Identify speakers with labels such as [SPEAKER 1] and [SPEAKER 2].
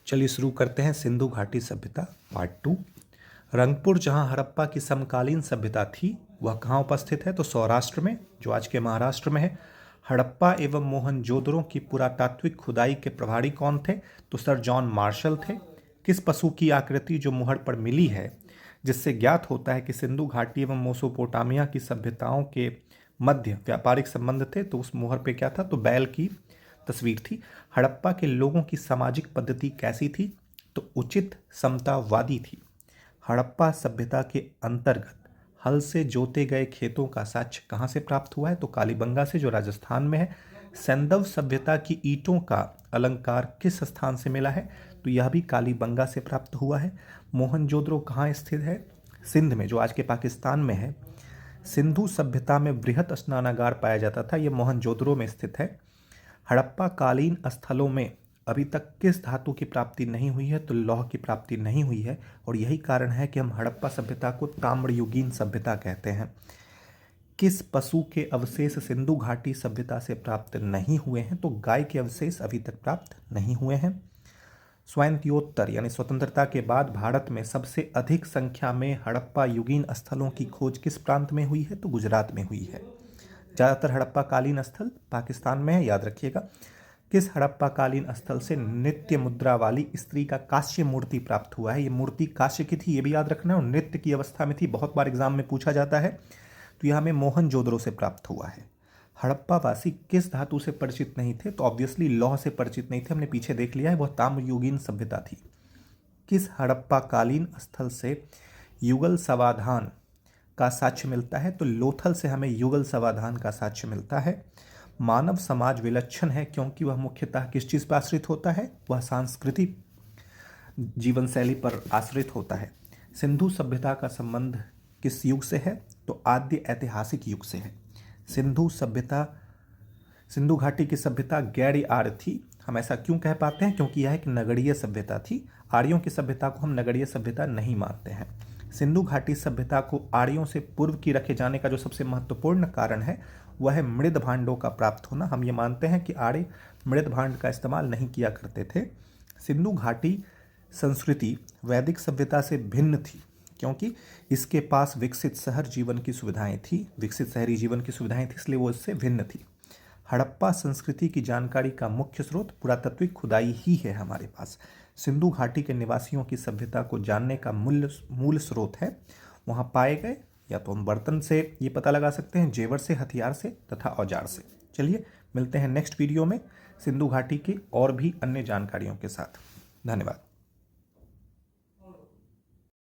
[SPEAKER 1] चलिए शुरू करते हैं सिंधु घाटी सभ्यता पार्ट 2। रंगपुर जहां हड़प्पा की समकालीन सभ्यता थी वह कहाँ उपस्थित है? तो सौराष्ट्र में, जो आज के महाराष्ट्र में है। हड़प्पा एवं मोहनजोदड़ो की पुरातात्विक खुदाई के प्रभारी कौन थे? तो सर जॉन मार्शल थे। किस पशु की आकृति जो मुहर पर मिली है, जिससे ज्ञात होता है कि सिंधु घाटी एवं मेसोपोटामिया की सभ्यताओं के मध्य व्यापारिक संबंध थे? तो उस मुहर पे क्या था? तो बैल की तस्वीर थी। हड़प्पा के लोगों की सामाजिक पद्धति कैसी थी? तो उचित समतावादी थी। हड़प्पा सभ्यता के अंतर्गत हल से जोते गए खेतों का साक्ष्य कहाँ से प्राप्त हुआ है? तो कालीबंगा से, जो राजस्थान में है। सैंधव सभ्यता की ईंटों का अलंकार किस स्थान से मिला है? तो यह भी कालीबंगा से प्राप्त हुआ है। मोहनजोदड़ो कहाँ स्थित है? सिंध में, जो आज के पाकिस्तान में है। सिंधु सभ्यता में बृहत स्नानागार पाया जाता था, यह मोहनजोदड़ो में स्थित है। हड़प्पा कालीन स्थलों में अभी तक किस धातु की प्राप्ति नहीं हुई है? तो लौह की प्राप्ति नहीं हुई है, और यही कारण है कि हम हड़प्पा सभ्यता को ताम्रयुगीन सभ्यता कहते हैं। किस पशु के अवशेष सिंधु घाटी सभ्यता से प्राप्त नहीं हुए हैं? तो गाय के अवशेष अभी तक प्राप्त नहीं हुए हैं। स्वातंत्र्योत्तर यानी स्वतंत्रता के बाद भारत में सबसे अधिक संख्या में हड़प्पा युगीन स्थलों की खोज किस प्रांत में हुई है? तो गुजरात में हुई है। ज़्यादातर हड़प्पा कालीन स्थल पाकिस्तान में है, याद रखिएगा। किस हड़प्पा कालीन स्थल से नृत्य मुद्रा वाली स्त्री का कांस्य मूर्ति प्राप्त हुआ है? ये मूर्ति कांस्य की थी, ये भी याद रखना है, और नृत्य की अवस्था में थी। बहुत बार एग्जाम में पूछा जाता है। तो यहाँ में मोहनजोदड़ो से प्राप्त हुआ है। हड़प्पा वासी किस धातु से परिचित नहीं थे? तो ऑब्वियसली लौह से परिचित नहीं थे, हमने पीछे देख लिया है, वह ताम्रयुगीन सभ्यता थी। किस हड़प्पा कालीन स्थल से युगल समाधान का साक्ष्य मिलता है? तो लोथल से हमें युगल समाधान का साक्ष्य मिलता है। मानव समाज विलक्षण है क्योंकि वह मुख्यतः किस चीज़ पर आश्रित होता है? वह सांस्कृतिक जीवन शैली पर आश्रित होता है। सिंधु सभ्यता का संबंध किस युग से है? तो आद्य ऐतिहासिक युग से है। सिंधु घाटी की सभ्यता गैर आर्य थी। हम ऐसा क्यों कह पाते हैं? क्योंकि यह एक नगरीय सभ्यता थी। आर्यों की सभ्यता को हम नगरीय सभ्यता नहीं मानते हैं। सिंधु घाटी सभ्यता को आर्यों से पूर्व की रखे जाने का जो सबसे महत्वपूर्ण कारण है वह है मृद भांडों का प्राप्त होना। हम ये मानते हैं कि आर्य मृद भांड का इस्तेमाल नहीं किया करते थे। सिंधु घाटी संस्कृति वैदिक सभ्यता से भिन्न थी क्योंकि इसके पास विकसित शहरी जीवन की सुविधाएं थी, इसलिए वो इससे भिन्न थी। हड़प्पा संस्कृति की जानकारी का मुख्य स्रोत पुरातात्विक खुदाई ही है हमारे पास। सिंधु घाटी के निवासियों की सभ्यता को जानने का मूल स्रोत है वहाँ पाए गए, या तो हम बर्तन से ये पता लगा सकते हैं, जेवर से, हथियार से तथा औजार से। चलिए मिलते हैं नेक्स्ट वीडियो में सिंधु घाटी की और भी अन्य जानकारियों के साथ। धन्यवाद।